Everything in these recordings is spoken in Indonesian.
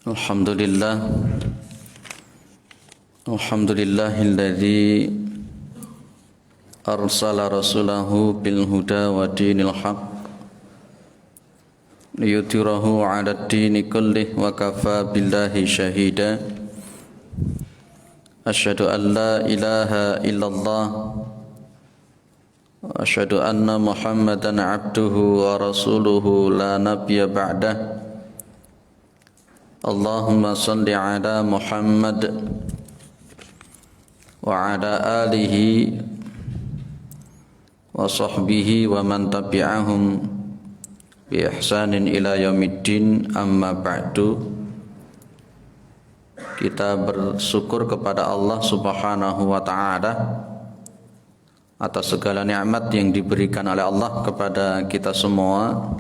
Alhamdulillah. Alhamdulillahilladzi arsala rasulahu bil huda wa dinil haq liyudhhirahu 'ala ad-dini kullih wa kafa billahi shahida. Asyhadu an la ilaha illallah wa asyhadu anna Muhammadan 'abduhu wa rasuluhu la nabiyya ba'dah. Allahumma salli ala Muhammad wa ala alihi wa sahbihi wa man tabi'ahum bi ihsanin ila yaumiddin, amma ba'du. Kita bersyukur kepada Allah Subhanahu wa ta'ala atas segala nikmat yang diberikan oleh Allah kepada kita semua,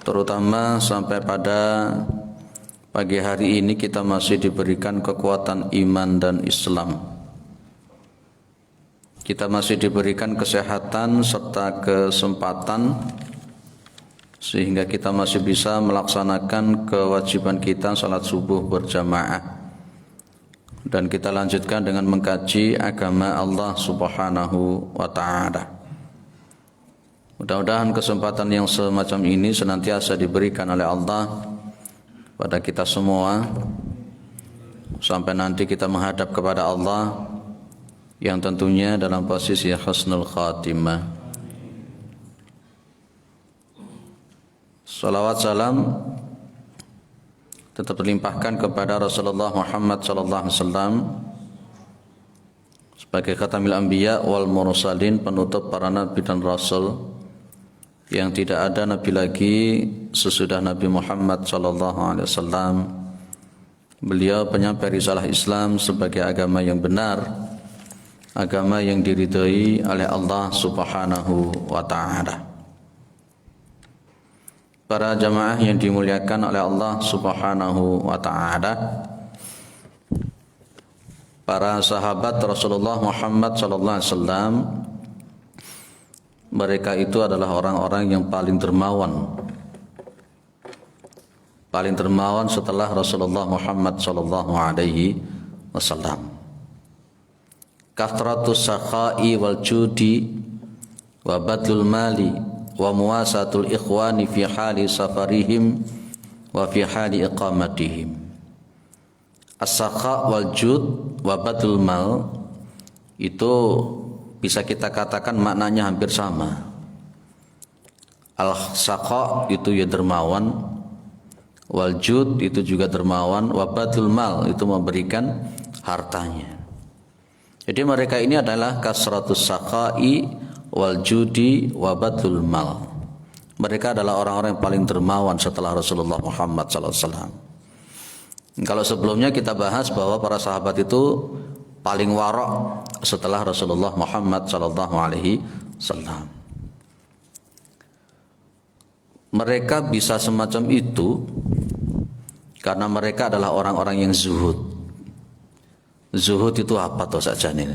terutama sampai pada pagi hari ini kita masih diberikan kekuatan iman dan Islam. Kita masih diberikan kesehatan serta kesempatan sehingga kita masih bisa melaksanakan kewajiban kita salat subuh berjamaah. Dan kita lanjutkan dengan mengkaji agama Allah Subhanahu wa ta'ala. Mudah-mudahan kesempatan yang semacam ini senantiasa diberikan oleh Allah pada kita semua sampai nanti kita menghadap kepada Allah yang tentunya dalam posisi husnul khatimah. Salawat salam tetap terlimpahkan kepada Rasulullah Muhammad sallallahu alaihi wasallam sebagai khatamil anbiya wal mursalin, penutup para nabi dan rasul, yang tidak ada nabi lagi sesudah Nabi Muhammad sallallahu alaihi wasallam. Beliau penyampai risalah Islam sebagai agama yang benar, agama yang diridhai oleh Allah Subhanahu wa ta'ala. Para jamaah yang dimuliakan oleh Allah Subhanahu wa ta'ala, para sahabat Rasulullah Muhammad sallallahu alaihi wasallam, mereka itu adalah orang-orang yang paling dermawan setelah Rasulullah Muhammad sallallahu alaihi wasallam. Kathratus sakha'i wal judi wa badlul mali wa muwasatul ikhwani fi hali safarihim wa fi hali iqamatihim. As-sakha' wal jud wa badlul mal itu bisa kita katakan maknanya hampir sama. Al-sakha itu ya dermawan, wal jud itu juga dermawan, wa badlul mal itu memberikan hartanya. Jadi mereka ini adalah kasratus sakha'i wal judi wa badlul mal. Mereka adalah orang-orang yang paling dermawan setelah Rasulullah Muhammad sallallahu alaihi wasallam. Kalau sebelumnya kita bahas bahwa para sahabat itu paling warok setelah Rasulullah Muhammad sallallahu alaihi wasallam. Mereka bisa semacam itu karena mereka adalah orang-orang yang zuhud. Zuhud itu apa toh saja nih?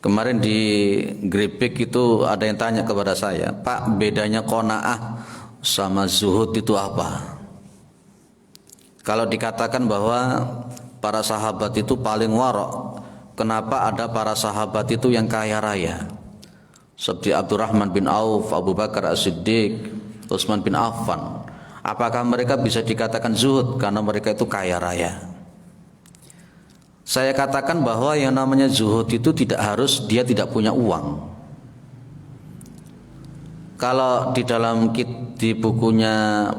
Kemarin di Gripik itu ada yang tanya kepada saya, "Pak, bedanya qanaah sama zuhud itu apa?" Kalau dikatakan bahwa para sahabat itu paling warok, kenapa ada para sahabat itu yang kaya raya? Seperti Abdurrahman bin Auf, Abu Bakar As-Siddiq, Utsman bin Affan. Apakah mereka bisa dikatakan zuhud karena mereka itu kaya raya? Saya katakan bahwa yang namanya zuhud itu tidak harus dia tidak punya uang. Kalau di dalam di bukunya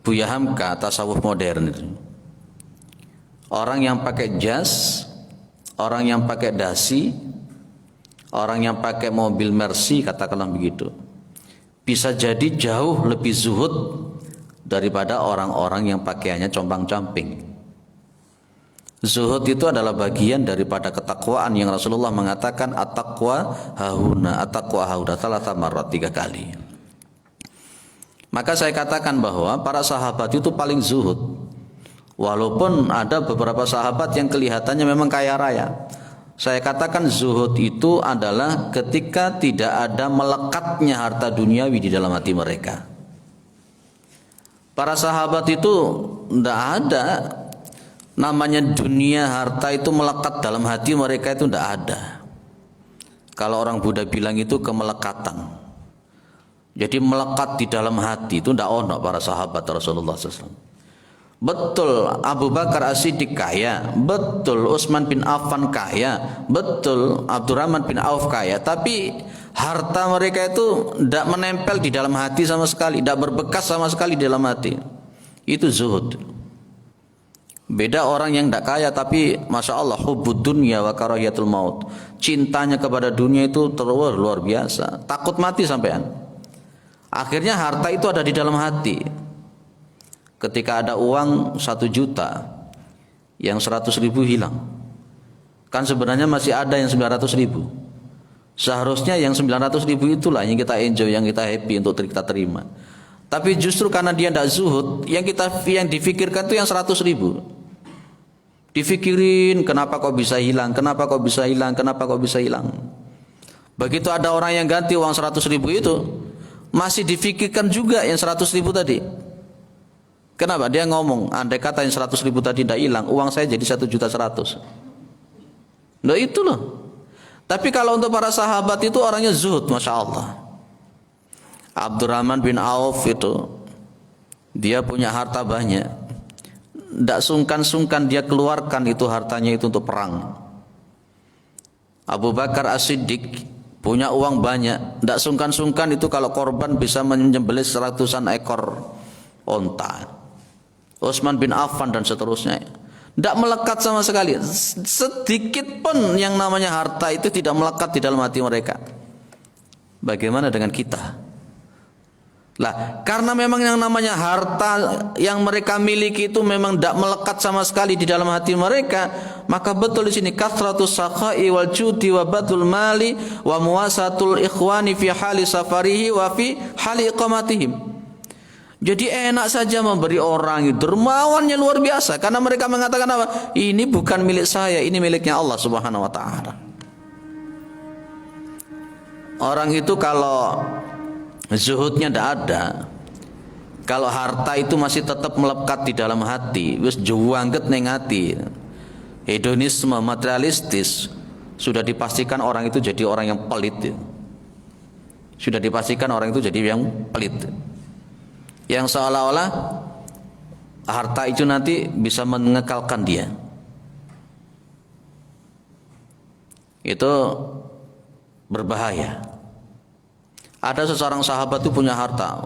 Buya Hamka, Tasawuf Modern itu, orang yang pakai jas, orang yang pakai dasi, orang yang pakai mobil Mercy, katakanlah begitu, bisa jadi jauh lebih zuhud daripada orang-orang yang pakaiannya compang-camping. Zuhud itu adalah bagian daripada ketakwaan yang Rasulullah mengatakan at-taqwa hahuna, at-taqwa hahuna, thalatha marrat, 3 kali. Maka saya katakan bahwa para sahabat itu paling zuhud. Walaupun ada beberapa sahabat yang kelihatannya memang kaya raya. Saya katakan zuhud itu adalah ketika tidak ada melekatnya harta duniawi di dalam hati mereka. Para sahabat itu tidak ada namanya dunia, harta itu melekat dalam hati mereka, itu tidak ada. Kalau orang Buddha bilang itu kemelekatan. Jadi melekat di dalam hati itu tidak ono para sahabat Rasulullah SAW. Betul Abu Bakar As-Siddiq kaya, betul Utsman bin Affan kaya, betul Abdurrahman bin Auf kaya, tapi harta mereka itu tidak menempel di dalam hati sama sekali, tidak berbekas sama sekali di dalam hati. Itu zuhud. Beda orang yang tidak kaya tapi masya Allah hubbud dunya wa karahiyatul maut, cintanya kepada dunia itu luar biasa, takut mati sampean. Akhirnya harta itu ada di dalam hati. Ketika ada uang 1 juta, yang 100.000 hilang, kan sebenarnya masih ada yang 900.000. Seharusnya yang 900.000 itulah yang kita enjoy, yang kita happy untuk kita terima. Tapi justru karena dia tidak zuhud, yang difikirkan itu yang 100.000. Difikirin kenapa kok bisa hilang, kenapa kok bisa hilang, kenapa kok bisa hilang. Begitu ada orang yang ganti uang 100.000 itu, masih difikirkan juga yang 100.000 tadi. Kenapa? Dia ngomong, andai kata yang 100.000 tadi tidak hilang, uang saya jadi 1.100.000. Nah itu loh. Tapi kalau untuk para sahabat itu orangnya zuhud, masya Allah. Abdurrahman bin Auf itu, dia punya harta banyak. Tidak sungkan-sungkan dia keluarkan itu hartanya itu untuk perang. Abu Bakar As-Siddiq punya uang banyak, tidak sungkan-sungkan itu kalau korban bisa menyembelih 100-an ekor onta. Utsman bin Affan dan seterusnya. Tidak melekat sama sekali. Sedikit pun yang namanya harta itu tidak melekat di dalam hati mereka. Bagaimana dengan kita? Lah, karena memang yang namanya harta yang mereka miliki itu memang tidak melekat sama sekali di dalam hati mereka, maka betul di sini kathratus sakha'i wal judi wa badul mali wa muwasatul ikhwani fi hali safarihi wa fi hali iqamatihim. Jadi enak saja memberi orang, dermawannya luar biasa, karena mereka mengatakan apa? Ini bukan milik saya, ini miliknya Allah Subhanahu wa taala. Orang itu kalau zuhudnya tidak ada, kalau harta itu masih tetap melekat di dalam hati, wis juangget ning hati, hedonisme, materialistis, sudah dipastikan orang itu jadi orang yang pelit. Sudah dipastikan orang itu jadi yang pelit. Yang seolah-olah harta itu nanti bisa mengekalkan dia. Itu berbahaya. Ada seseorang sahabat itu punya harta,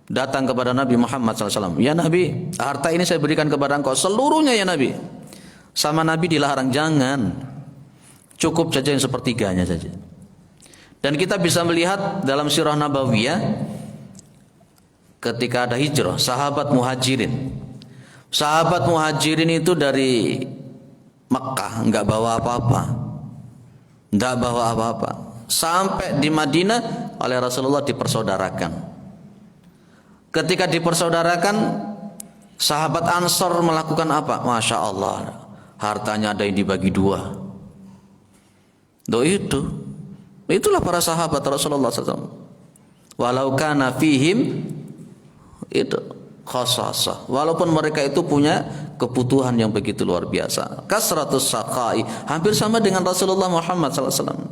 datang kepada Nabi Muhammad SAW. Ya Nabi, harta ini saya berikan kepada engkau seluruhnya ya Nabi. Sama Nabi dilarang, jangan, cukup saja yang sepertiganya saja. Dan kita bisa melihat dalam sirah Nabawiyah, ketika ada hijrah, sahabat muhajirin itu dari Mekah enggak bawa apa-apa, sampai di Madinah oleh Rasulullah dipersaudarakan. Ketika dipersaudarakan, sahabat Ansor melakukan apa? Masya Allah, hartanya ada yang dibagi 2. Itulah para sahabat Rasulullah SAW. Walau kana fihim itu khasasah, walaupun mereka itu punya kebutuhan yang begitu luar biasa. Kasratus saqai, hampir sama dengan Rasulullah Muhammad SAW.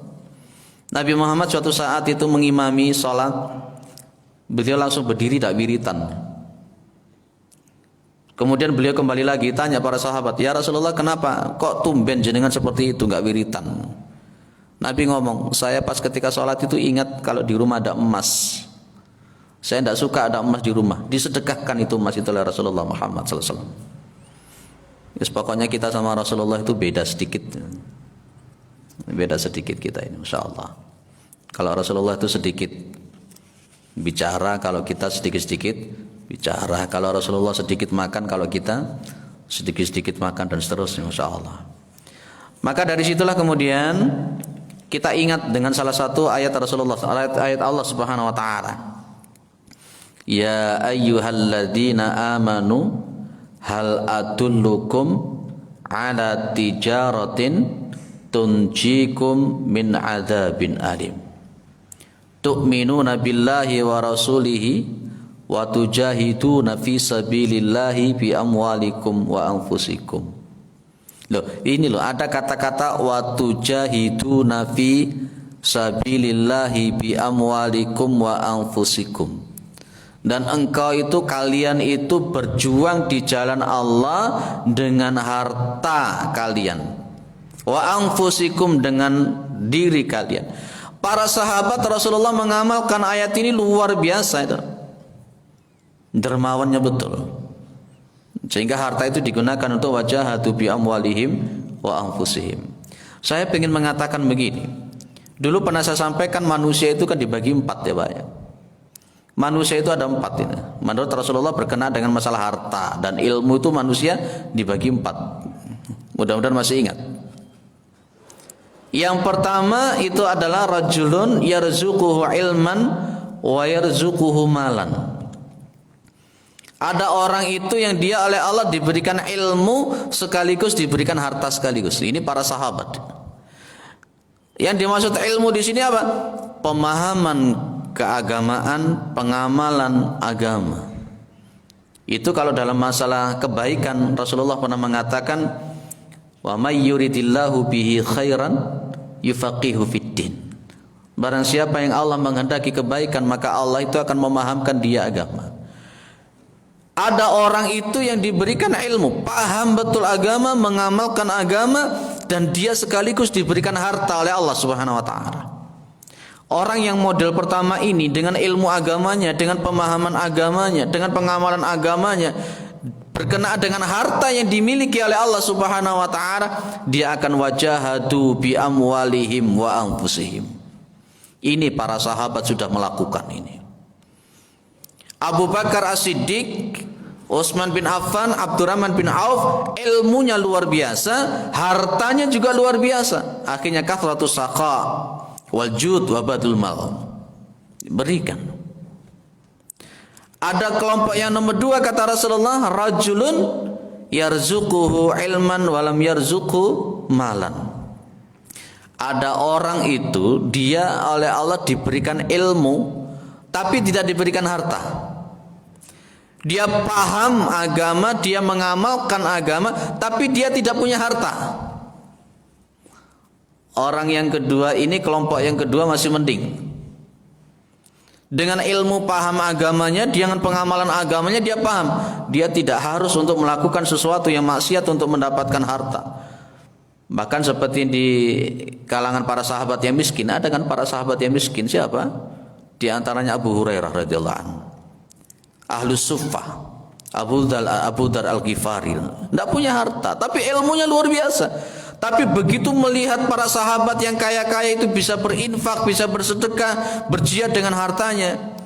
Nabi Muhammad suatu saat itu mengimami sholat, beliau langsung berdiri tak wiritan. Kemudian beliau kembali lagi tanya para sahabat, ya Rasulullah, kenapa kok tumben jenengan seperti itu, nggak wiritan? Nabi ngomong, saya pas ketika sholat itu ingat kalau di rumah ada emas. Saya tidak suka ada emas di rumah, disedekahkan itu emas itu oleh Rasulullah Muhammad SAW. Yes, pokoknya kita sama Rasulullah itu beda sedikit kita ini, Masya Allah. Kalau Rasulullah itu sedikit bicara, kalau kita sedikit-sedikit bicara. Kalau Rasulullah sedikit makan, kalau kita sedikit-sedikit makan, dan seterusnya, Masya Allah. Maka dari situlah kemudian kita ingat dengan salah satu ayat Rasulullah, ayat Allah Subhanahu wa taala. Ya ayyuhalladzina amanu hal adullukum ala tijaratin tunjikum min adzabin alim. Tu'minuna billahi wa rasulihi wa tujahiduna fi sabilillahi bi amwalikum wa anfusikum. Loh, ini loh ada kata-kata wa tujahiduna fi sabilillahi bi amwalikum wa anfusikum. Dan engkau itu, kalian itu berjuang di jalan Allah dengan harta kalian, wa anfusikum, dengan diri kalian. Para sahabat Rasulullah mengamalkan ayat ini luar biasa itu, dermawannya betul, sehingga harta itu digunakan untuk wajahatu bi amwalihim wa anfusihim. Saya ingin mengatakan begini, dulu pernah saya sampaikan manusia itu kan dibagi 4 ya Pak ya. Manusia itu ada 4 ini. Menurut Rasulullah berkenaan dengan masalah harta dan ilmu itu manusia dibagi 4. Mudah-mudahan masih ingat. Yang pertama itu adalah rajulun yarzuquhu ilman wa yarzuquhu malan. Ada orang itu yang dia oleh Allah diberikan ilmu sekaligus diberikan harta sekaligus. Ini para sahabat. Yang dimaksud ilmu di sini apa? Pemahaman keagamaan, pengamalan agama. Itu kalau dalam masalah kebaikan Rasulullah pernah mengatakan, wa may yuridillahu bihi khairan yufaqihu fiddin. Barang siapa yang Allah menghendaki kebaikan, maka Allah itu akan memahamkan dia agama. Ada orang itu yang diberikan ilmu, paham betul agama, mengamalkan agama, dan dia sekaligus diberikan harta oleh Allah Subhanahu wa taala. Orang yang model pertama ini dengan ilmu agamanya, dengan pemahaman agamanya, dengan pengamalan agamanya, berkenaan dengan harta yang dimiliki oleh Allah Subhanahu wa taala, dia akan wajahadu bi amwalihim wa anfusihim. Ini para sahabat sudah melakukan ini. Abu Bakar As-Siddiq, Utsman bin Affan, Abdurrahman bin Auf, ilmunya luar biasa, hartanya juga luar biasa. Akhirnya kathratus saqa wal jud wa badul mal, berikan. Ada kelompok yang nomor 2 kata Rasulullah, rajulun yarzuquhu ilman wa lam yarzuqhu malan. Ada orang itu dia oleh Allah diberikan ilmu tapi tidak diberikan harta. Dia paham agama, dia mengamalkan agama, tapi dia tidak punya harta. Orang yang kedua ini, kelompok yang kedua masih mending. Dengan ilmu paham agamanya, dengan pengamalan agamanya dia paham. Dia tidak harus untuk melakukan sesuatu yang maksiat untuk mendapatkan harta. Bahkan seperti di kalangan para sahabat yang miskin, ada kan para sahabat yang miskin, siapa? Di antaranya Abu Hurairah radhiyallahu anhu, Ahlus Suffah, Abu Dar Al-Ghifari, tidak punya harta, tapi ilmunya luar biasa. Tapi begitu melihat para sahabat yang kaya-kaya itu bisa berinfak, bisa bersedekah, berjihad dengan hartanya,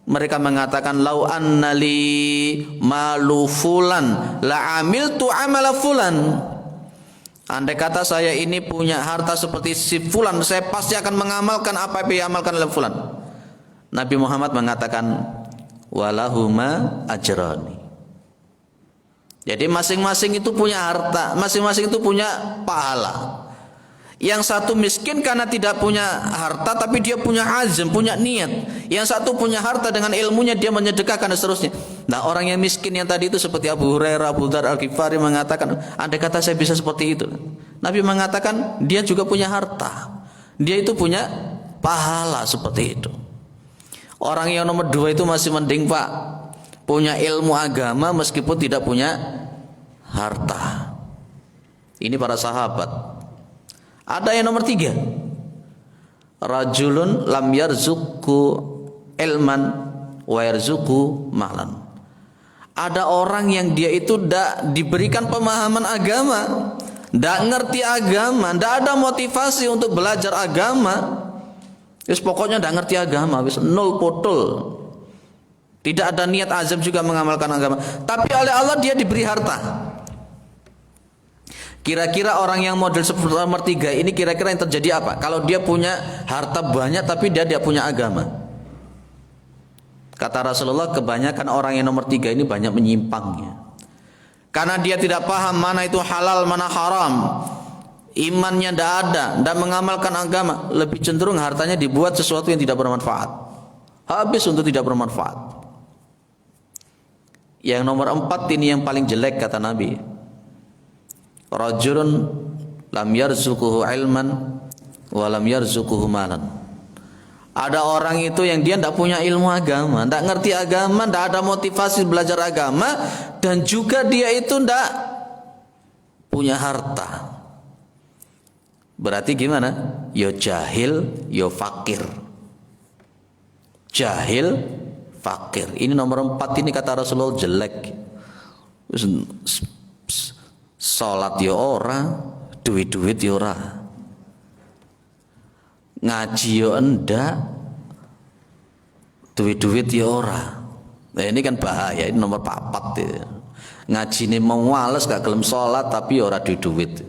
mereka mengatakan, lau annali malu fulan la amiltu amala fulan. Andai kata saya ini punya harta seperti si fulan, saya pasti akan mengamalkan apa yang diamalkan oleh fulan. Nabi Muhammad mengatakan, walahuma ajrani. Jadi masing-masing itu punya harta, masing-masing itu punya pahala. Yang satu miskin karena tidak punya harta, tapi dia punya azam, punya niat. Yang satu punya harta, dengan ilmunya dia menyedekahkan dan seterusnya. Nah, orang yang miskin yang tadi itu seperti Abu Hurairah, Abu Dar Al-Ghifari mengatakan, andai kata saya bisa seperti itu. Nabi mengatakan dia juga punya harta, dia itu punya pahala seperti itu. Orang yang nomor 2 itu masih mending Pak, punya ilmu agama meskipun tidak punya harta. Ini para sahabat. Ada yang nomor 3, rajulun lam yarzuqhu ilman wa yarzuqhu malan. Ada orang yang dia itu tidak diberikan pemahaman agama, tidak ngerti agama, tidak ada motivasi untuk belajar agama. Pokoknya tidak ngerti agama, nol potol. Tidak ada niat azam juga mengamalkan agama. Tapi oleh Allah dia diberi harta. Kira-kira orang yang model seperti nomor 3 ini kira-kira yang terjadi apa? Kalau dia punya harta banyak tapi dia tidak punya agama. Kata Rasulullah, kebanyakan orang yang nomor 3 ini banyak menyimpangnya. Karena dia tidak paham mana itu halal, mana haram. Imannya tidak ada, tidak mengamalkan agama, lebih cenderung hartanya dibuat sesuatu yang tidak bermanfaat. Habis untuk tidak bermanfaat. Yang nomor 4 ini yang paling jelek kata Nabi. Rajulun lam yarzuquhu ilman wa lam yarzuquhu malan. Ada orang itu yang dia tidak punya ilmu agama, tidak ngerti agama, tidak ada motivasi belajar agama, dan juga dia itu tidak punya harta. Berarti gimana? Yo jahil, yo fakir. Jahil, fakir. Ini nomor 4 ini kata Rasulullah jelek. Salat yo ora, duit-duit yo ora. Ngaji yo enggak, duit-duit yo ora. Nah ini kan bahaya, ini nomor 4 ya. Ngaji ini mau males gak gelem salat tapi ora duit-duit.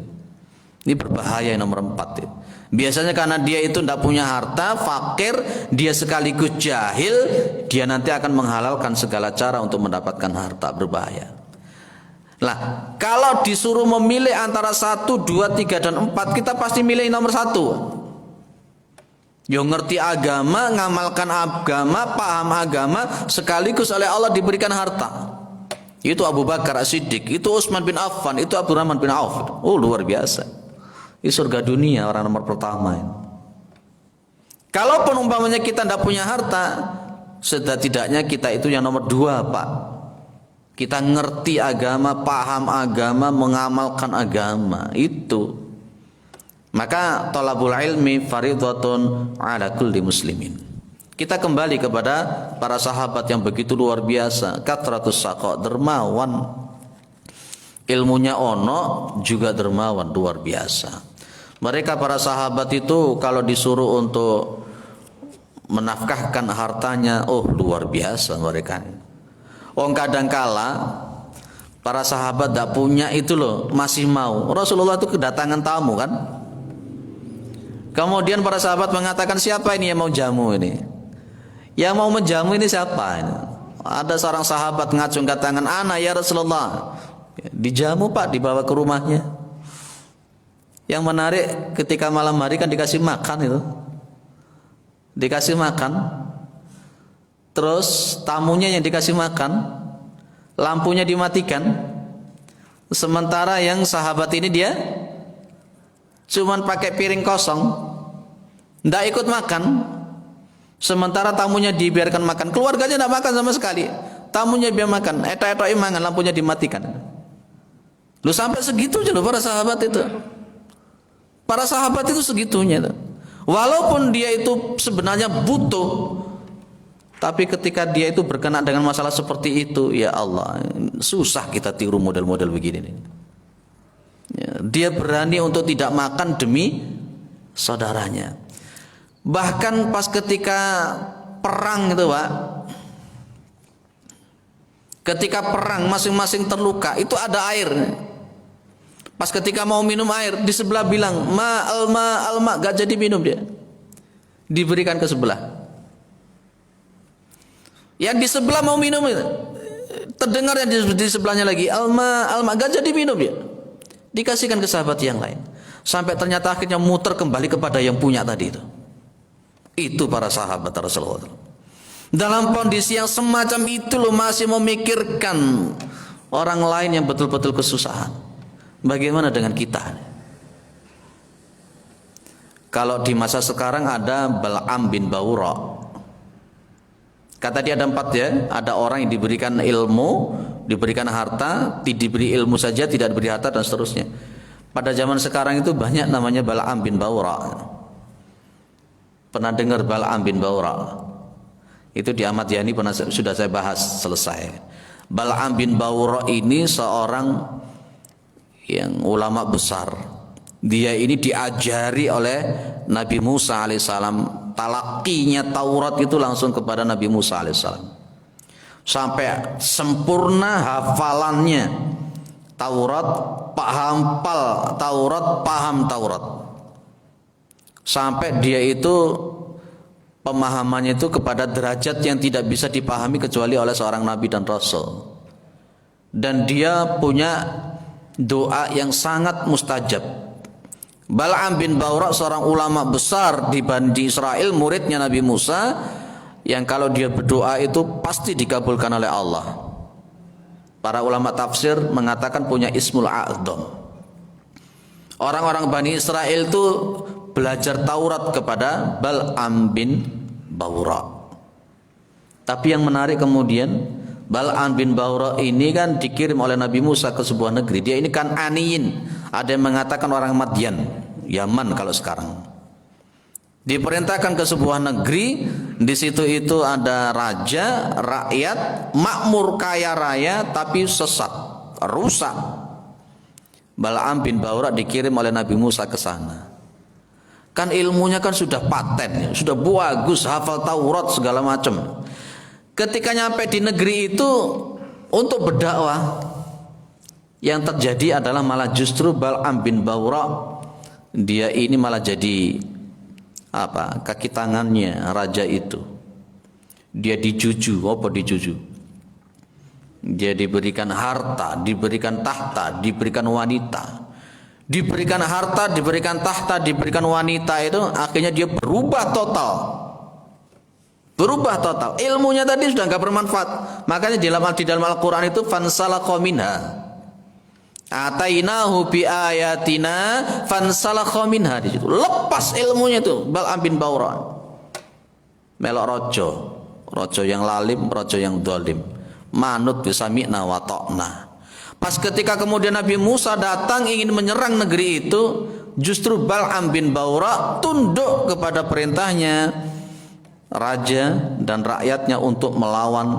Ini berbahaya yang nomor 4 ya. Biasanya karena dia itu tidak punya harta, fakir, dia sekaligus jahil, dia nanti akan menghalalkan segala cara untuk mendapatkan harta, berbahaya. Nah, kalau disuruh memilih antara 1, 2, 3, dan 4, kita pasti milih nomor 1. Yang ngerti agama, ngamalkan agama, paham agama, sekaligus oleh Allah diberikan harta. Itu Abu Bakar As-Siddiq, itu Utsman bin Affan, itu Abdurrahman bin Auf. Oh, luar biasa. Ini surga dunia orang nomor pertama ini. Kalaupun umpamanya kita tidak punya harta, setidaknya kita itu yang nomor 2 Pak. Kita ngerti agama, paham agama, mengamalkan agama. Itu. Maka thalabul ilmi fardhatun ala kulli muslimin. Kita kembali kepada para sahabat yang begitu luar biasa, kathratus saqa, dermawan. Ilmunya ono, juga dermawan, luar biasa. Mereka para sahabat itu kalau disuruh untuk menafkahkan hartanya, oh luar biasa mereka. Kadangkala para sahabat tidak punya itu loh, masih mau. Rasulullah itu kedatangan tamu kan. Kemudian para sahabat mengatakan, siapa ini yang mau jamu ini? Yang mau menjamu ini siapa ini? Ada seorang sahabat ngacungkan tangan, ana ya Rasulullah. Dijamu Pak, dibawa ke rumahnya. Yang menarik ketika malam hari kan dikasih makan itu. Dikasih makan. Terus tamunya yang dikasih makan, lampunya dimatikan. Sementara yang sahabat ini dia cuman pakai piring kosong, tidak ikut makan. Sementara tamunya dibiarkan makan, keluarganya tidak makan sama sekali. Tamunya biar makan, etok-etok mangan, lampunya dimatikan. Lu sampai segitunya loh para sahabat itu. Para sahabat itu segitunya tuh. Walaupun dia itu sebenarnya butuh, tapi ketika dia itu berkenaan dengan masalah seperti itu, ya Allah, susah kita tiru model-model begini nih. Ya, dia berani untuk tidak makan demi saudaranya. Bahkan pas ketika perang itu Pak, ketika perang masing-masing terluka, itu ada air. Pas ketika mau minum air, di sebelah bilang alma, gak jadi minum dia. Diberikan ke sebelah. Yang di sebelah mau minum itu, terdengar yang di sebelahnya lagi alma, gak jadi minum dia. Dikasihkan ke sahabat yang lain. Sampai ternyata akhirnya muter kembali kepada yang punya tadi itu. Itu para sahabat Rasulullah. Dalam kondisi yang semacam itu loh, masih memikirkan orang lain yang betul-betul kesusahan. Bagaimana dengan kita? Kalau di masa sekarang ada Bal'am bin Bawra. Kata dia ada 4 ya. Ada orang yang diberikan ilmu, diberikan harta, diberi ilmu saja, tidak diberi harta dan seterusnya. Pada zaman sekarang itu banyak namanya Bal'am bin Bawra. Pernah dengar Bal'am bin Bawra? Itu di Ahmad Yani sudah saya bahas selesai. Bal'am bin Bawra ini seorang yang ulama besar. Dia ini diajari oleh Nabi Musa alaihissalam. Talakinya Taurat itu langsung kepada Nabi Musa alaihissalam. Sampai sempurna hafalannya Taurat, paham Taurat. Sampai dia itu pemahamannya itu kepada derajat yang tidak bisa dipahami kecuali oleh seorang Nabi dan Rasul. Dan dia punya doa yang sangat mustajab. Bal'am bin Bawra seorang ulama besar di Bani Israel, muridnya Nabi Musa, yang kalau dia berdoa itu pasti dikabulkan oleh Allah. Para ulama tafsir mengatakan punya ismul a'dham. Orang-orang Bani Israel itu belajar Taurat kepada Bal'am bin Bawra. Tapi yang menarik kemudian, Bal'am bin Bawra ini kan dikirim oleh Nabi Musa ke sebuah negeri. Dia ini kan Aniyin. Ada yang mengatakan orang Madian, Yaman kalau sekarang. Diperintahkan ke sebuah negeri, di situ itu ada raja, rakyat, makmur kaya raya tapi sesat, rusak. Bal'am bin Bawra dikirim oleh Nabi Musa ke sana. Kan ilmunya kan sudah paten, sudah bagus, hafal Taurat segala macam. Ketika nyampe di negeri itu untuk berdakwah, yang terjadi adalah malah justru Bal'am bin Bawra dia ini malah jadi kaki tangannya raja itu. Dia dijuju, apa dijuju? Dia diberikan harta, diberikan tahta, diberikan wanita. Diberikan harta, diberikan tahta, diberikan wanita itu akhirnya dia berubah total. Berubah total. Ilmunya tadi sudah enggak bermanfaat. Makanya di dalam Al-Qur'an itu fansalakha minha. Atainahu bi ayatina fansalakha minha, di situ. Lepas ilmunya itu Bal'am bin Bawra. Melok raja yang lalim, raja yang zalim. Manut bisami'na wa ta'na. Pas ketika kemudian Nabi Musa datang ingin menyerang negeri itu, justru Bal'am bin Bawra tunduk kepada perintahnya raja dan rakyatnya untuk melawan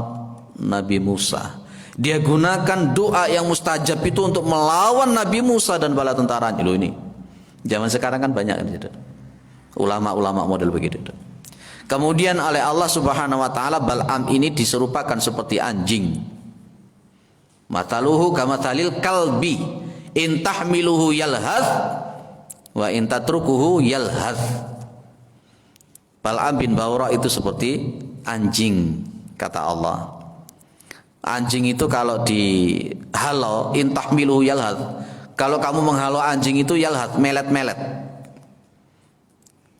Nabi Musa. Dia gunakan doa yang mustajab itu untuk melawan Nabi Musa dan bala tentaranya. Loh ini zaman sekarang kan banyak kan gitu. Ulama-ulama model begitu. Kemudian oleh Allah Subhanahu wa taala Bal'am ini diserupakan seperti anjing. Mataluhu kamathalil kalbi in tahmiluhu yalhath wa in tatrukuhu yalhath. Bal'am bin Bawra itu seperti anjing kata Allah. Anjing itu kalau dihalau in tahmiluhu yalhath. Kalau kamu menghalau anjing itu yalhath, melet-melet.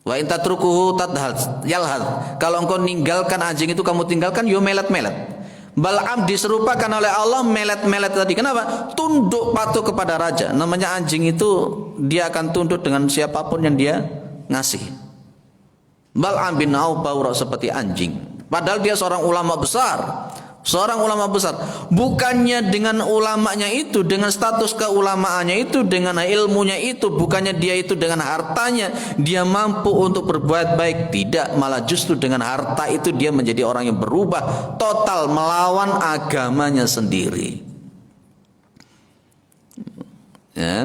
Wa in tatrukuhu tadhath yalhath. Kalau engkau ninggalkan anjing itu, kamu tinggalkan yo melet-melet. Bal'am diserupakan oleh Allah melet-melet tadi. Kenapa? Tunduk patuh kepada raja. Namanya anjing itu dia akan tunduk dengan siapapun yang dia ngasih. Bal'am bin Bawra seperti anjing. Padahal dia seorang ulama besar. Seorang ulama besar. Bukannya dengan ulamanya itu, dengan status keulamaannya itu, dengan ilmunya itu, bukannya dia itu dengan hartanya dia mampu untuk berbuat baik. Tidak, malah justru dengan harta itu dia menjadi orang yang berubah total melawan agamanya sendiri. Ya.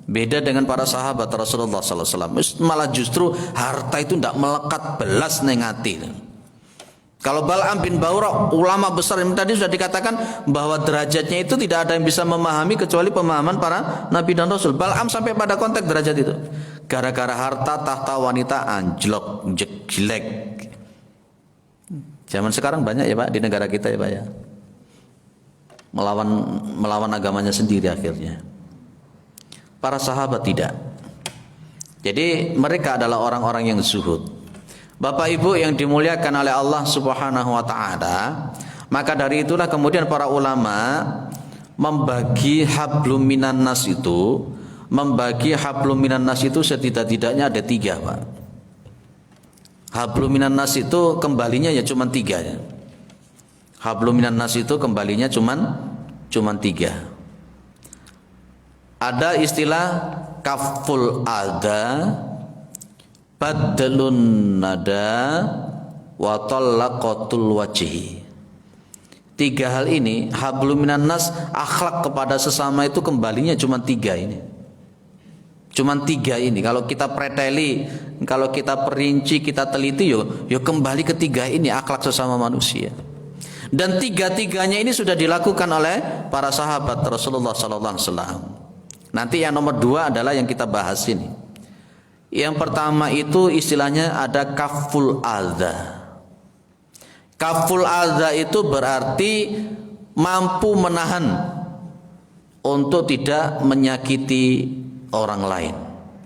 Beda dengan para sahabat Rasulullah SAW. Malah justru harta itu tidak melekat belas nengati. Kalau Bal'am bin Bawra, ulama besar yang tadi sudah dikatakan bahwa derajatnya itu tidak ada yang bisa memahami kecuali pemahaman para nabi dan rasul. Bal'am sampai pada konteks derajat itu. Gara-gara harta, tahta, wanita, anjlok, jelek. Zaman sekarang banyak ya Pak di negara kita ya Pak ya. Melawan agamanya sendiri akhirnya. Para sahabat tidak. Jadi mereka adalah orang-orang yang zuhud. Bapak Ibu yang dimuliakan oleh Allah Subhanahu wa taala, maka dari itulah kemudian para ulama membagi hablum minan nas itu, setidak-tidaknya ada 3, Pak. Hablum minan nas itu kembalinya ya cuma 3 ya. Hablum minan nas itu kembalinya cuma 3. Ada istilah kaful adha, badlun nada, wa talaqatul wajhi. 3 hal ini, hablum minan nas, akhlak kepada sesama itu kembalinya cuma 3 ini. Cuma 3 ini. Kalau kita preteli, kalau kita perinci, kita teliti, yo kembali ke 3 ini, akhlak sesama manusia. Dan 3-tiganya ini sudah dilakukan oleh para sahabat Rasulullah SAW. Nanti yang nomor 2 adalah yang kita bahas ini. Yang pertama itu istilahnya ada kaful adha. Kaful adha itu berarti mampu menahan untuk tidak menyakiti orang lain.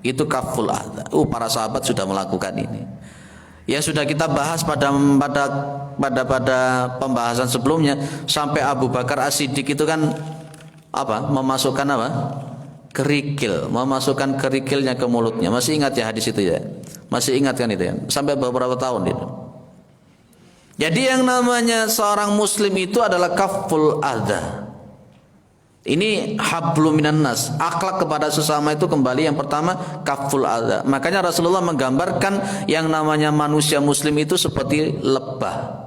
Itu kaful adha. Para sahabat sudah melakukan ini. Ya sudah kita bahas pada pembahasan sebelumnya, sampai Abu Bakar As-Siddiq itu kan apa? Memasukkan apa? Kerikil, memasukkan kerikilnya ke mulutnya. Masih ingat ya hadis itu ya? Masih ingat kan itu ya? Sampai beberapa tahun itu. Jadi yang namanya seorang muslim itu adalah kaful adha. Ini hablum minan nas. Akhlak kepada sesama itu kembali yang pertama kaful adha. Makanya Rasulullah menggambarkan yang namanya manusia muslim itu seperti lebah.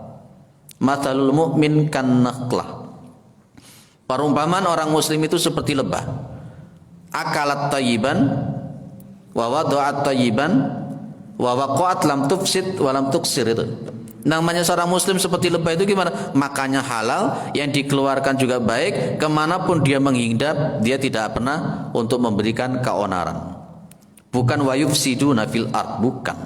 Mathalul mu'min kan nakhlah. Perumpamaan orang muslim itu seperti lebah. Akalat tayyiban wa wada'at tayyiban wa waqa'at lam tufsid wa lam tuksir. Itu namanya seorang muslim seperti lebah itu gimana? Makannya halal, yang dikeluarkan juga baik, kemanapun dia menghindar dia tidak pernah untuk memberikan keonaran. Bukan wa yufsiduna fil ard, bukan,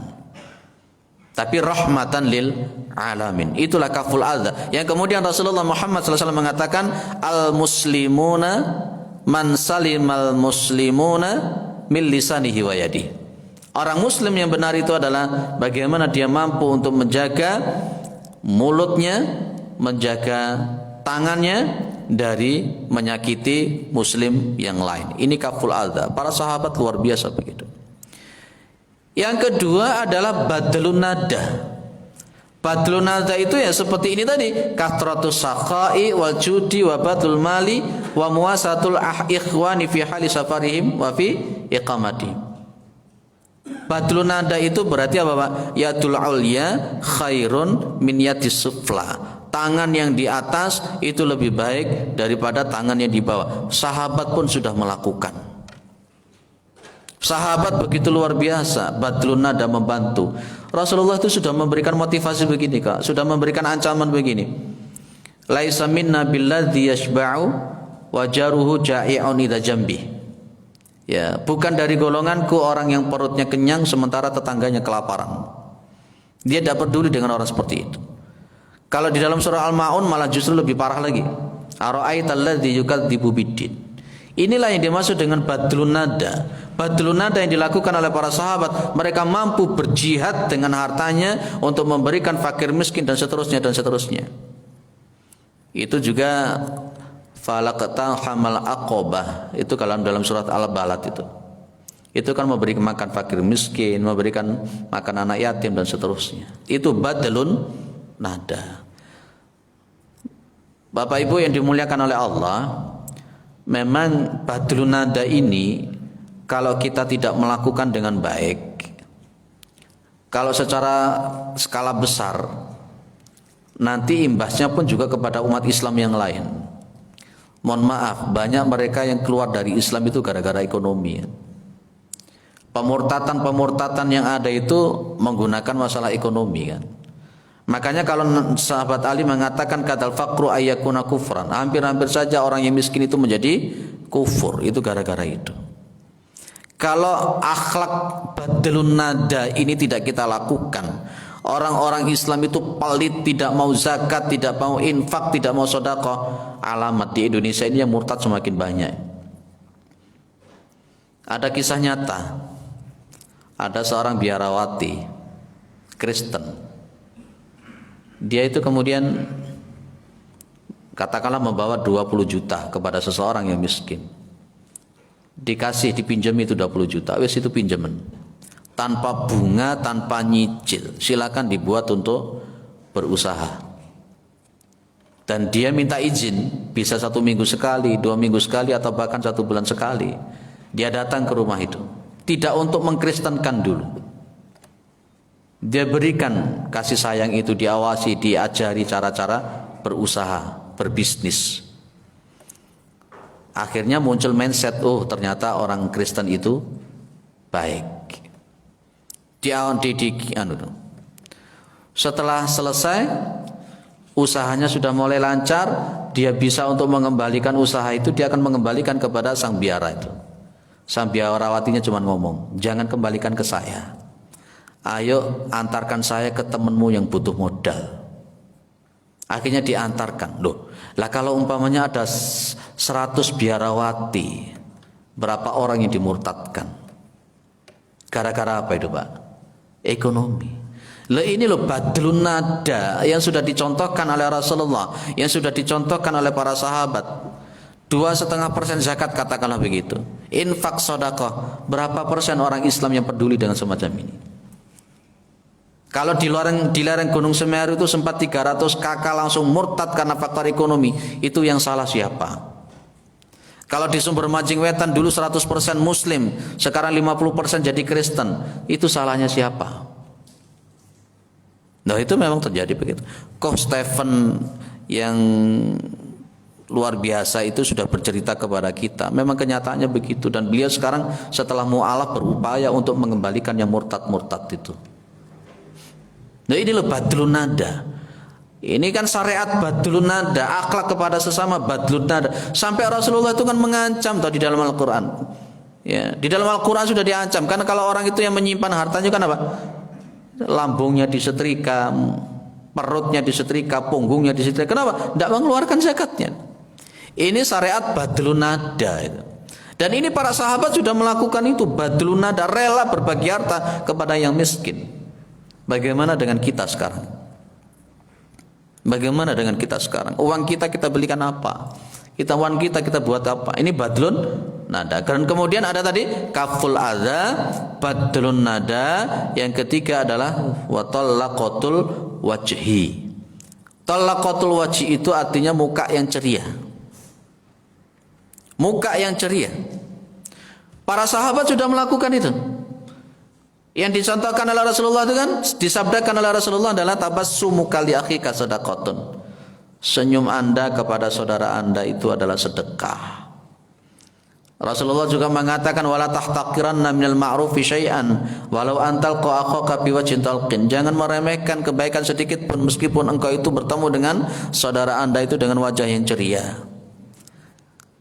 tapi rahmatan lil alamin. Itulah kaful adha. Yang kemudian Rasulullah Muhammad SAW mengatakan al muslimuna man salimal muslimuna min lisanihi wa yadihi. Orang muslim yang benar itu adalah bagaimana dia mampu untuk menjaga mulutnya, menjaga tangannya dari menyakiti muslim yang lain. Ini kaful adha. Para sahabat luar biasa begitu. Yang kedua adalah badlun nada. Badlun nada itu ya seperti ini tadi, kathratus saqai wal judi wa badlul mali wa muwasatul ikhwani fi hali safarihim wa fi iqamatihim. Badlun nada itu berarti apa Pak? Yadul ulya khairun min yadis sufla. Tangan yang di atas itu lebih baik daripada tangan yang di bawah. Sahabat pun sudah melakukan. Sahabat begitu luar biasa, badlun nada, membantu. Rasulullah itu sudah memberikan motivasi begini Kak, sudah memberikan ancaman begini. Laisa minna billadzi yashba'u wa jaruhu ja'i'un idza jambi. Ya, bukan dari golonganku orang yang perutnya kenyang sementara tetangganya kelaparan. Dia tidak peduli dengan orang seperti itu. Kalau di dalam surah Al-Maun malah justru lebih parah lagi. Ara'aital ladzi yukadzibu biddin. Inilah yang dimaksud dengan badlun nada. Badlun nada yang dilakukan oleh para sahabat. Mereka mampu berjihad dengan hartanya untuk memberikan fakir miskin dan seterusnya dan seterusnya. Itu juga falaqata hamal aqobah, itu kalau dalam surat Al-Balad itu kan memberikan makan fakir miskin, memberikan makan anak yatim dan seterusnya. Itu badlun nada. Bapak Ibu yang dimuliakan oleh Allah, memang badlun nada ini kalau kita tidak melakukan dengan baik, kalau secara skala besar, nanti imbasnya pun juga kepada umat Islam yang lain. Mohon maaf, banyak mereka yang keluar dari Islam itu gara-gara ekonomi. Pemurtatan yang ada itu menggunakan masalah ekonomi kan. Makanya kalau sahabat Ali mengatakan kadal faqru ayyakuna kufran, hampir-hampir saja orang yang miskin itu menjadi kufur, itu gara-gara itu. Kalau akhlak badlun nada ini tidak kita lakukan, orang-orang Islam itu pelit, tidak mau zakat, tidak mau infak, tidak mau sedekah. Alamat di Indonesia ini yang murtad semakin banyak. Ada kisah nyata. Ada seorang biarawati Kristen. Dia itu kemudian katakanlah membawa 20 juta kepada seseorang yang miskin. Dikasih, dipinjam itu 20 juta. Wes itu pinjaman. Tanpa bunga, tanpa nyicil. Silakan dibuat untuk berusaha. Dan dia minta izin, bisa 1 minggu sekali, 2 minggu sekali, atau bahkan 1 bulan sekali. Dia datang ke rumah itu, tidak untuk mengkristenkan dulu. Dia berikan kasih sayang itu, diawasi, diajari cara-cara berusaha, berbisnis. Akhirnya muncul mindset, oh ternyata orang Kristen itu baik. Setelah selesai usahanya sudah mulai lancar, dia bisa untuk mengembalikan usaha itu, dia akan mengembalikan kepada sang biara itu. Sang biarawatinya cuma ngomong, jangan kembalikan ke saya, ayo antarkan saya ke temanmu yang butuh modal. Akhirnya diantarkan. Loh, lah kalau umpamanya ada 100 biarawati, berapa orang yang dimurtadkan? Gara-gara apa itu Pak? Ekonomi. Ini loh badlun nada yang sudah dicontohkan oleh Rasulullah, yang sudah dicontohkan oleh para sahabat. 2,5% zakat, katakanlah begitu. Infak sedekah, berapa persen orang Islam yang peduli dengan semacam ini? Kalau di lereng Gunung Semeru itu sempat 300 kakak langsung murtad karena faktor ekonomi, itu yang salah siapa? Kalau di Sumber Majing Wetan dulu 100% Muslim, sekarang 50% jadi Kristen, itu salahnya siapa? Nah, itu memang terjadi begitu. Koh Stephen yang luar biasa itu sudah bercerita kepada kita. Memang kenyataannya begitu, dan beliau sekarang setelah mu'alaf berupaya untuk mengembalikan yang murtad-murtad itu. Nah, ini loh badlun nada. Ini kan syariat badlun nada, akhlak kepada sesama badlun nada. Sampai Rasulullah itu kan mengancam di dalam Al-Qur'an. Ya, di dalam Al-Qur'an sudah diancam, karena kalau orang itu yang menyimpan hartanya kan apa? Lambungnya disetrika, perutnya disetrika, punggungnya disetrika. Kenapa? Tidak mengeluarkan zakatnya. Ini syariat badlun nada itu. Dan ini para sahabat sudah melakukan itu, badlun nada, rela berbagi harta kepada yang miskin. Bagaimana dengan kita sekarang? Bagaimana dengan kita sekarang? Uang kita belikan apa? Uang kita buat apa? Ini badlun nada. Dan kemudian ada tadi kaful adza, badlun nada. Yang ketiga adalah wa talaqatul wajhi. Talaqatul wajhi itu artinya muka yang ceria. Muka yang ceria. Para sahabat sudah melakukan itu. Yang dicontohkan oleh Rasulullah itu kan, disabdakan oleh Rasulullah adalah tabassumuka li akhika sadaqatun. Senyum Anda kepada saudara Anda itu adalah sedekah. Rasulullah juga mengatakan wala tahtaqiranna minal ma'rufi syai'an walau antal qa akhaka biwajhin talqin. Jangan meremehkan kebaikan sedikit pun meskipun engkau itu bertemu dengan saudara Anda itu dengan wajah yang ceria.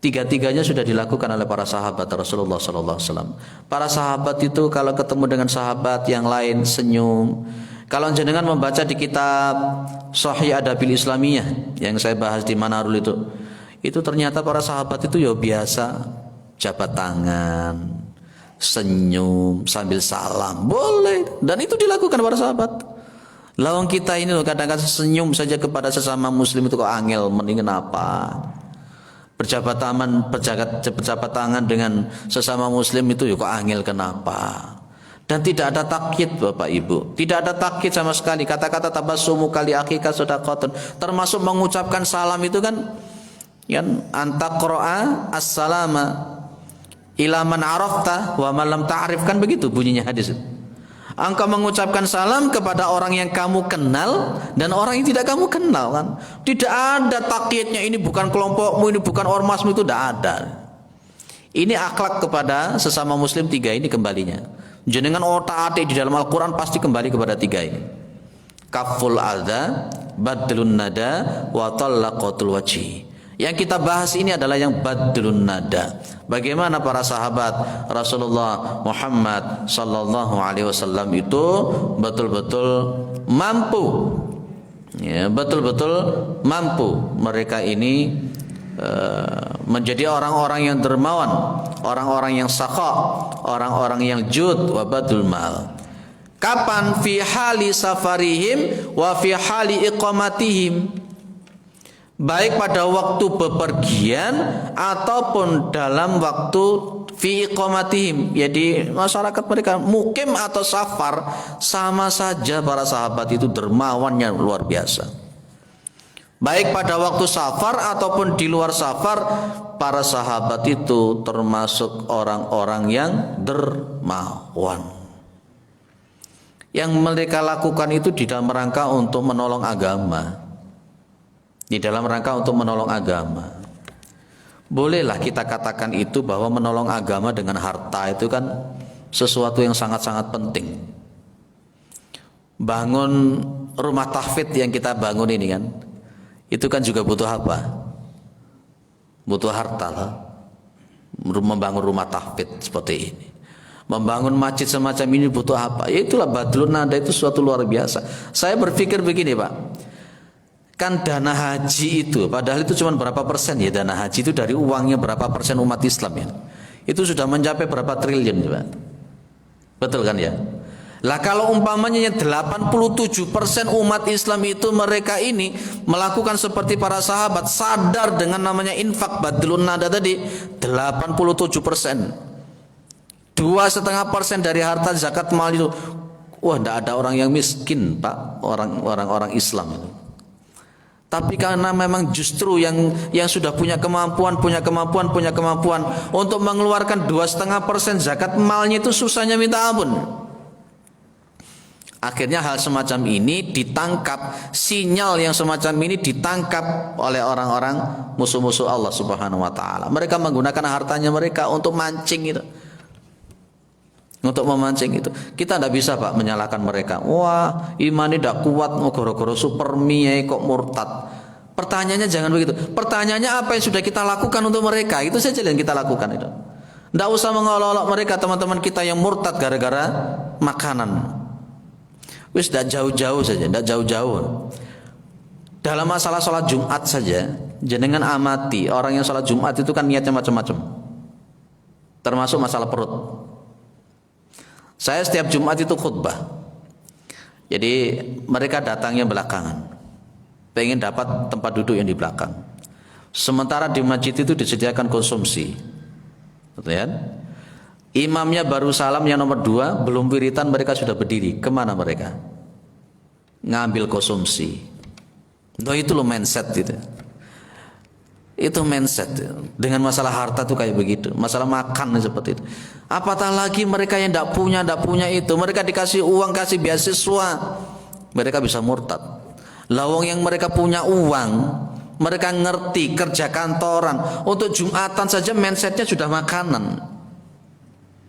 Tiga-tiganya sudah dilakukan oleh para sahabat Rasulullah sallallahu alaihi wasallam. Para sahabat itu kalau ketemu dengan sahabat yang lain senyum. Kalau jenengan membaca di kitab Sahih Adabil Islamiyah yang saya bahas di Manarul itu ternyata para sahabat itu ya biasa jabat tangan, senyum sambil salam, boleh, dan itu dilakukan para sahabat. Lawang kita ini loh kadang-kadang senyum saja kepada sesama muslim itu kok angel, mendingan apa? Berjabat tangan dengan sesama muslim itu ya kok angel, kenapa? Dan tidak ada takyid Bapak Ibu, tidak ada takyid sama sekali. Kata-kata tabassumu kali akhika sadaqatun, termasuk mengucapkan salam itu kan yang antaqra'a as-salama ila man arafta wa man lam ta'rif, kan begitu bunyinya hadis. Engkau mengucapkan salam kepada orang yang kamu kenal dan orang yang tidak kamu kenal, kan? Tidak ada takyidnya, ini bukan kelompokmu, ini bukan ormasmu, itu tidak ada. Ini akhlak kepada sesama muslim, tiga ini kembalinya. Jenengan otak-atik di dalam Al-Quran pasti kembali kepada tiga ini. Kaful adza, badlun nada, wa talaqatul wajhi. Yang kita bahas ini adalah yang badlun nada. Bagaimana para sahabat Rasulullah Muhammad sallallahu alaihi wasallam itu betul-betul mampu, ya, betul-betul mampu mereka ini menjadi orang-orang yang dermawan, orang-orang yang sakha, orang-orang yang jud wa badul mal. Kapan? Fi hali safarihim wa fi hali iqamatihim. Baik pada waktu bepergian ataupun dalam waktu fi iqamatihim, jadi masyarakat mereka mukim atau safar, sama saja para sahabat itu dermawannya luar biasa. Baik pada waktu safar ataupun di luar safar, para sahabat itu termasuk orang-orang yang dermawan. Yang mereka lakukan itu di dalam rangka untuk menolong agama. Di dalam rangka untuk menolong agama. Bolehlah kita katakan itu bahwa menolong agama dengan harta itu kan sesuatu yang sangat-sangat penting. Bangun rumah tahfidz yang kita bangun ini kan, itu kan juga butuh apa? Butuh harta lah. Membangun rumah tahfidz seperti ini, membangun masjid semacam ini butuh apa? Ya itulah badlun nada, itu suatu luar biasa. Saya berpikir begini Pak, kan dana haji itu, padahal itu cuma berapa persen ya dana haji itu dari uangnya berapa persen umat Islam ya. Itu sudah mencapai berapa triliun Pak? Betul kan ya? Lah kalau umpamanya 87% umat Islam itu mereka ini melakukan seperti para sahabat, sadar dengan namanya infak badlun nada tadi, 87%. 2,5% dari harta zakat mal itu. Wah, tidak ada orang yang miskin, Pak, orang Islam itu. Tapi karena memang justru yang sudah punya kemampuan untuk mengeluarkan 2,5% zakat malnya itu susahnya minta ampun. Akhirnya hal semacam ini ditangkap, sinyal yang semacam ini ditangkap oleh orang-orang musuh-musuh Allah Subhanahu wa taala. Mereka menggunakan hartanya mereka untuk mancing itu. Untuk memancing itu. Kita tidak bisa, Pak, menyalahkan mereka. Wah, iman ini tidak kuat, goro-goro supermi kok murtad. Pertanyaannya jangan begitu. Pertanyaannya apa yang sudah kita lakukan untuk mereka? Itu saja yang kita lakukan itu. Tidak usah mengolok-olok mereka, teman-teman kita yang murtad gara-gara makanan. Wis tidak jauh-jauh saja, tidak jauh-jauh. Dalam masalah sholat Jumat saja, jenengan amati orang yang sholat Jumat itu kan niatnya macam-macam, termasuk masalah perut. Saya setiap Jumat itu khutbah, jadi mereka datangnya belakangan, pengen dapat tempat duduk yang di belakang. Sementara di masjid itu disediakan konsumsi, betul ya? Imamnya baru salam yang nomor 2, belum wiritan mereka sudah berdiri. Kemana mereka? Ngambil konsumsi. Nah, itu loh mindset itu. Itu mindset. Dengan masalah harta tuh kayak begitu. Masalah makan seperti itu. Apatah lagi mereka yang tidak punya itu. Mereka dikasih uang, kasih beasiswa, mereka bisa murtad. Lawang yang mereka punya uang, mereka ngerti kerja kantoran, untuk Jumatan saja mindsetnya sudah makanan.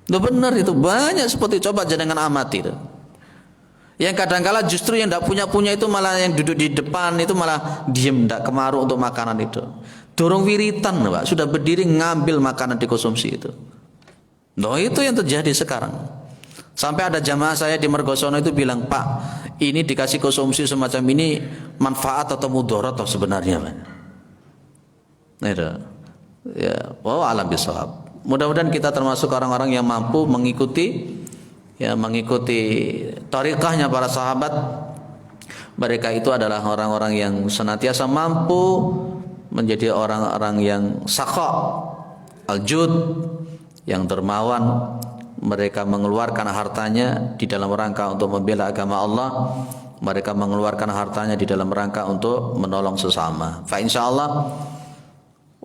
Itu benar, itu banyak seperti, coba jenengan amati itu. Yang kadangkala justru yang tidak punya itu malah yang duduk di depan itu malah diem, tidak kemaruh untuk makanan itu. Dorong wiritan, Pak, sudah berdiri ngambil makanan dikonsumsi itu. Nah, itu yang terjadi sekarang. Sampai ada jamaah saya di Mergosono itu bilang, Pak, ini dikasih konsumsi semacam ini manfaat atau mudarat atau sebenarnya, Pak? Nah, itu. Ya, wow, alam bisawab. Mudah-mudahan kita termasuk orang-orang yang mampu mengikuti thariqahnya para sahabat. Mereka itu adalah orang-orang yang senantiasa mampu menjadi orang-orang yang sakha, al-jud, yang dermawan. Mereka mengeluarkan hartanya di dalam rangka untuk membela agama Allah. Mereka mengeluarkan hartanya di dalam rangka untuk menolong sesama. Fa insyaallah,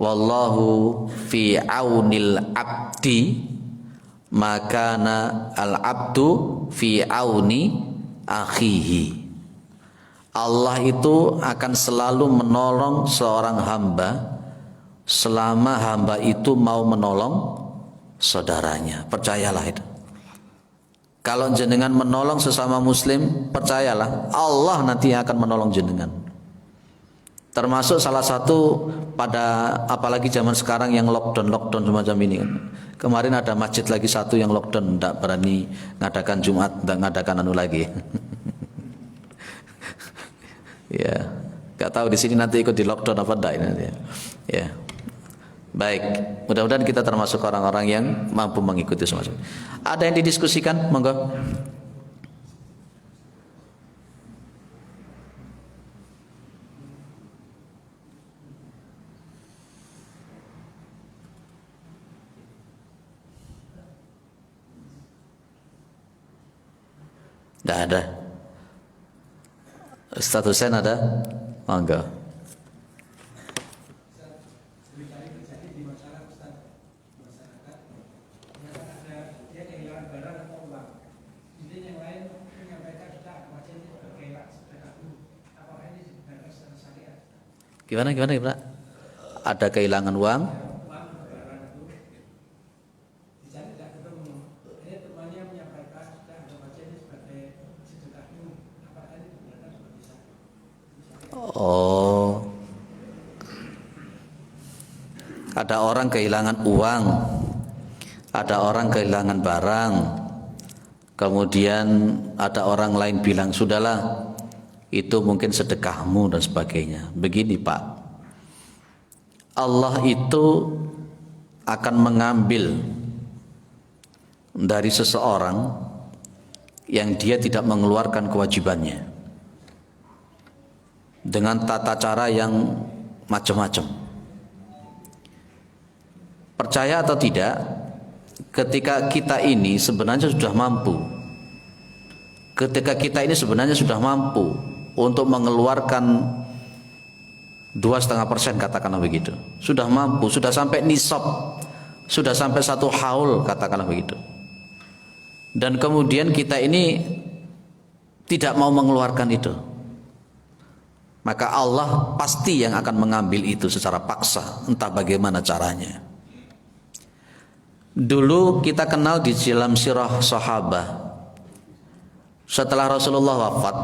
wallahu fi aunil abdi makana al abdu fi auni akhihi. Allah itu akan selalu menolong seorang hamba selama hamba itu mau menolong saudaranya. Percayalah itu. Kalau jenengan menolong sesama muslim, percayalah Allah nanti akan menolong jenengan. Termasuk salah satu pada apalagi zaman sekarang yang lockdown semacam ini. Kemarin ada masjid lagi satu yang lockdown, tidak berani ngadakan Jumat, tidak ngadakan anu lagi. Ya, nggak tahu di sini nanti ikut di lockdown apa enggak ini. Ya, baik. Mudah-mudahan kita termasuk orang-orang yang mampu mengikuti semacam. Ada yang didiskusikan, monggo. Tidak ada. Ustaz Hussein ada? Monggo. Gimana? Ada kehilangan uang? Oh, ada orang kehilangan uang, ada orang kehilangan barang, kemudian ada orang lain bilang sudahlah, itu mungkin sedekahmu dan sebagainya. Begini, Pak, Allah itu akan mengambil dari seseorang yang dia tidak mengeluarkan kewajibannya dengan tata cara yang macam-macam. Percaya atau tidak, ketika kita ini sebenarnya sudah mampu, untuk mengeluarkan 2,5% katakanlah begitu, sudah mampu, sudah sampai nisab, sudah sampai 1 haul katakanlah begitu, dan kemudian kita ini tidak mau mengeluarkan itu, maka Allah pasti yang akan mengambil itu secara paksa, entah bagaimana caranya. Dulu kita kenal di dalam sirah sahabah, setelah Rasulullah wafat,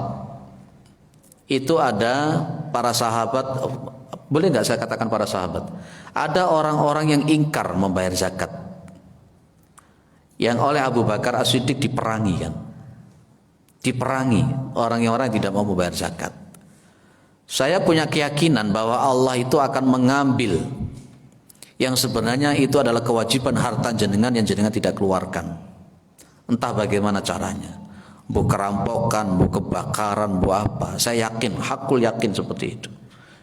itu ada para sahabat, boleh nggak saya katakan para sahabat, ada orang-orang yang ingkar membayar zakat, yang oleh Abu Bakar As-Siddiq diperangi kan, diperangi orang-orang yang tidak mau membayar zakat. Saya punya keyakinan bahwa Allah itu akan mengambil yang sebenarnya itu adalah kewajiban harta jenengan yang jenengan tidak keluarkan, entah bagaimana caranya, bu kerampokan, bu kebakaran, bu apa. Saya yakin, hakul yakin seperti itu.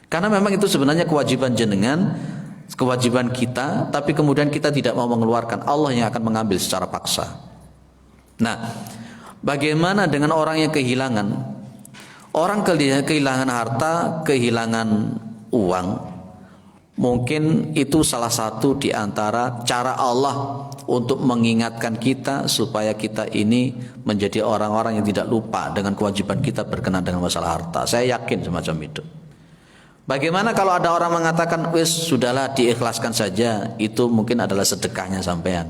Karena memang itu sebenarnya kewajiban jenengan, kewajiban kita, tapi kemudian kita tidak mau mengeluarkan, Allah yang akan mengambil secara paksa. Nah, bagaimana dengan orang yang kehilangan? Orang kehilangan harta, kehilangan uang, mungkin itu salah satu di antara cara Allah untuk mengingatkan kita supaya kita ini menjadi orang-orang yang tidak lupa dengan kewajiban kita berkenaan dengan masalah harta. Saya yakin semacam itu. Bagaimana kalau ada orang mengatakan, wis sudahlah diikhlaskan saja, itu mungkin adalah sedekahnya sampean.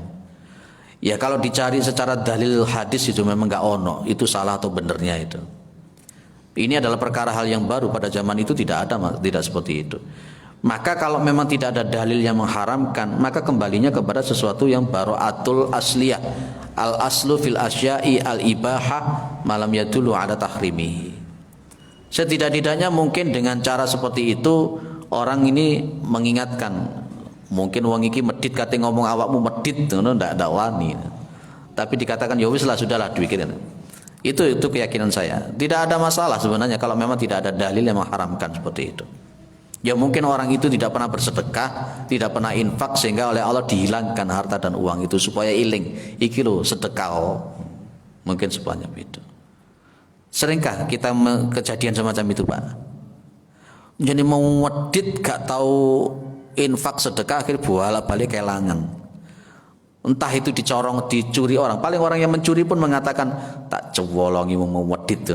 Ya kalau dicari secara dalil hadis itu memang nggak ono, itu salah atau benernya itu. Ini adalah perkara hal yang baru, pada zaman itu tidak ada, tidak seperti itu. Maka kalau memang tidak ada dalil yang mengharamkan, maka kembalinya kepada sesuatu yang bara'atul asliyah. Al aslu fil asya'i al ibahah malam yadullu ala tahrimihi. Setidak-tidaknya mungkin dengan cara seperti itu orang ini mengingatkan, mungkin wong iki medit kate ngomong awakmu medit ngono ndak wani. Tapi dikatakan ya wis lah sudahlah dipikirin. Itu keyakinan saya. Tidak ada masalah sebenarnya kalau memang tidak ada dalil yang mengharamkan seperti itu. Ya mungkin orang itu tidak pernah bersedekah, tidak pernah infak, sehingga oleh Allah dihilangkan harta dan uang itu supaya iling. Iki lo sedekah, mungkin semuanya itu. Seringkah kita kejadian semacam itu, Pak? Jadi mau wedit gak tahu infak sedekah, akhirnya bolak-balik kelangan. Entah itu dicorong, dicuri orang. Paling orang yang mencuri pun mengatakan tak cewolongi mau wedit.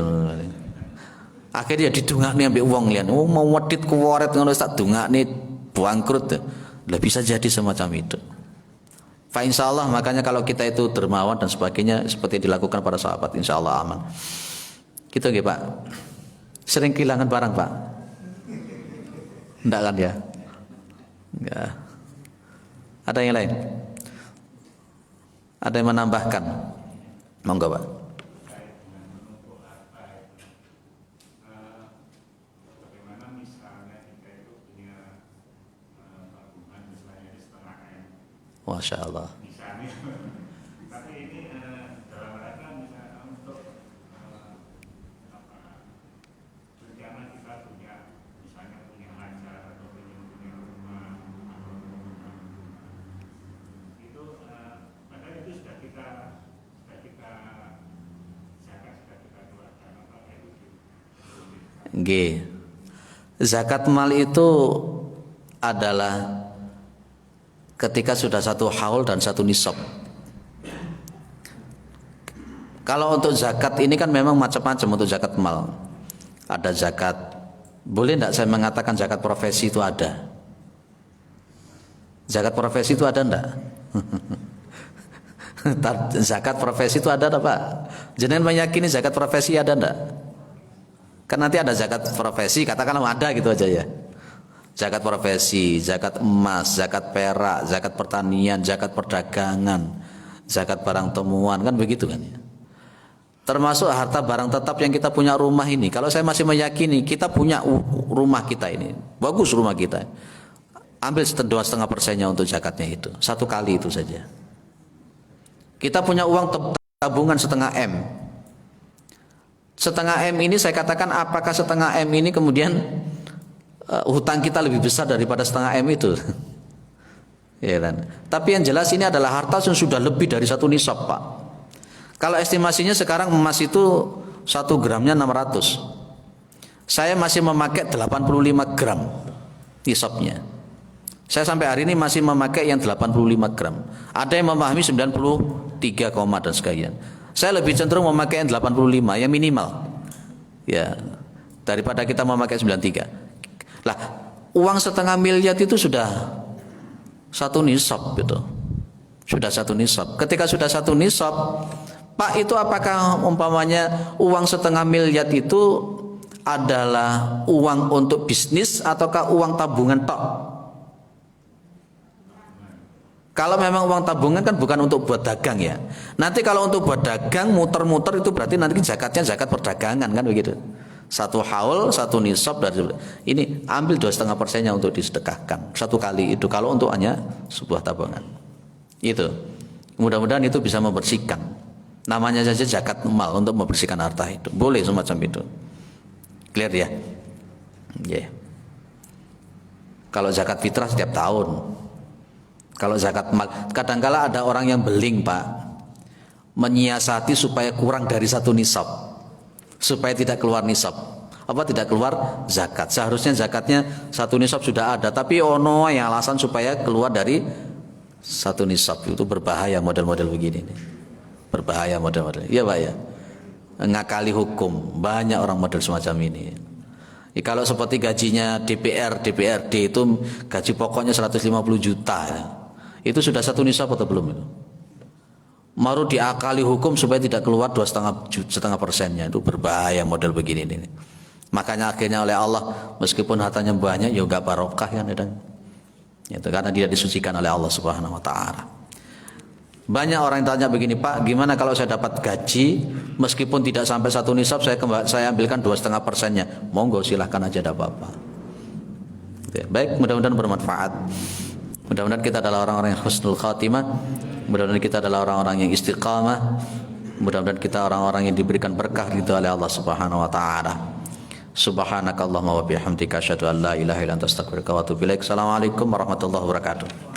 Akhirnya didungakne ambek wong liyan. Oh mau wedit kuwaret ngono tak dungakne bangkrut. Lah bisa jadi semacam itu. Fa insyaallah, makanya kalau kita itu dermawan dan sebagainya seperti dilakukan para sahabat, insyaallah aman. Gitu nggih, Pak. Sering kehilangan barang, Pak? Enggak kan ya? Enggak. Ada yang lain? Ada yang menambahkan? Monggo, Pak. Masya Allah. Tapi ini dalam rangka misalnya untuk rencana kita punya, misalnya punya lancar atau punya rumah itu, padahal itu sudah kita zakat, sudah kita keluarkan apa itu. G. Zakat mal itu adalah ketika sudah 1 haul dan 1 nisab. Kalau untuk zakat ini kan memang macam-macam untuk zakat mal. Ada zakat, boleh tidak saya mengatakan zakat profesi itu ada? Zakat profesi itu ada enggak? Zakat profesi itu ada enggak, Pak? Jenengan meyakini zakat profesi ada enggak? Kan nanti ada zakat profesi, katakanlah ada gitu aja ya. Zakat profesi, zakat emas, zakat perak, zakat pertanian, zakat perdagangan, zakat barang temuan, kan begitu kan ya. Termasuk harta barang tetap yang kita punya rumah ini. Kalau saya masih meyakini kita punya rumah kita ini, bagus rumah kita, ambil 2,5%-nya untuk zakatnya itu, 1 kali itu saja. Kita punya uang tabungan 0,5 M, setengah M ini saya katakan apakah setengah M ini kemudian hutang kita lebih besar daripada setengah M itu? Ya kan? Tapi yang jelas ini adalah harta yang sudah lebih dari 1 nisab, Pak. Kalau estimasinya sekarang emas itu 1 gramnya 600. Saya masih memakai 85 gram nisabnya. Saya sampai hari ini masih memakai yang 85 gram. Ada yang memahami 93, dan sekian. Saya lebih cenderung memakai yang 85, yang minimal. Ya, daripada kita memakai 93. Lah, uang setengah miliar itu sudah 1 nisab gitu. Sudah 1 nisab. Ketika sudah 1 nisab, Pak, itu apakah umpamanya uang setengah miliar itu adalah uang untuk bisnis ataukah uang tabungan tok? Kalau memang uang tabungan kan bukan untuk buat dagang ya. Nanti kalau untuk buat dagang muter-muter itu berarti nanti zakatnya zakat perdagangan kan begitu. 1 haul 1 nisab dari ini ambil 2,5%-nya untuk disedekahkan 1 kali itu kalau untuk hanya sebuah tabungan. Itu. Mudah-mudahan itu bisa membersihkan. Namanya saja zakat mal untuk membersihkan harta itu. Boleh semacam itu. Clear ya? Yeah. Kalau zakat fitrah setiap tahun. Kalau zakat mal, kadangkala ada orang yang beling, Pak, menyiasati supaya kurang dari 1 nisab, supaya tidak keluar nisab, tidak keluar zakat. Seharusnya zakatnya 1 nisab sudah ada, tapi ono yang alasan supaya keluar dari 1 nisab. Itu berbahaya model-model begini nih. Berbahaya model-model. Iya, Pak ya. Ngakali hukum, banyak orang model semacam ini. Kalau seperti gajinya DPR, DPRD itu gaji pokoknya 150 juta ya. Itu sudah 1 nisab atau belum itu? Mau diakali hukum supaya tidak keluar 2,5%-nya. Itu berbahaya model begini ini. Makanya akhirnya oleh Allah meskipun hartanya banyak ya enggak barokah kan itu karena dia disucikan oleh Allah Subhanahu wa taala. Banyak orang yang tanya begini, Pak, gimana kalau saya dapat gaji meskipun tidak sampai 1 nisab saya ambilkan 2,5%-nya. Monggo silahkan aja, tidak apa-apa. Baik, mudah-mudahan bermanfaat. Mudah-mudahan kita adalah orang-orang yang husnul khatimah. Mudah-mudahan kita adalah orang-orang yang istiqamah. Mudah-mudahan kita orang-orang yang diberikan berkah gitu oleh Allah Subhanahu wa taala. Subhanakallahumma wa bihamdika asyhadu an la ilaha illa anta astaghfiruka wa atubu ilaik. Assalamualaikum warahmatullahi wabarakatuh.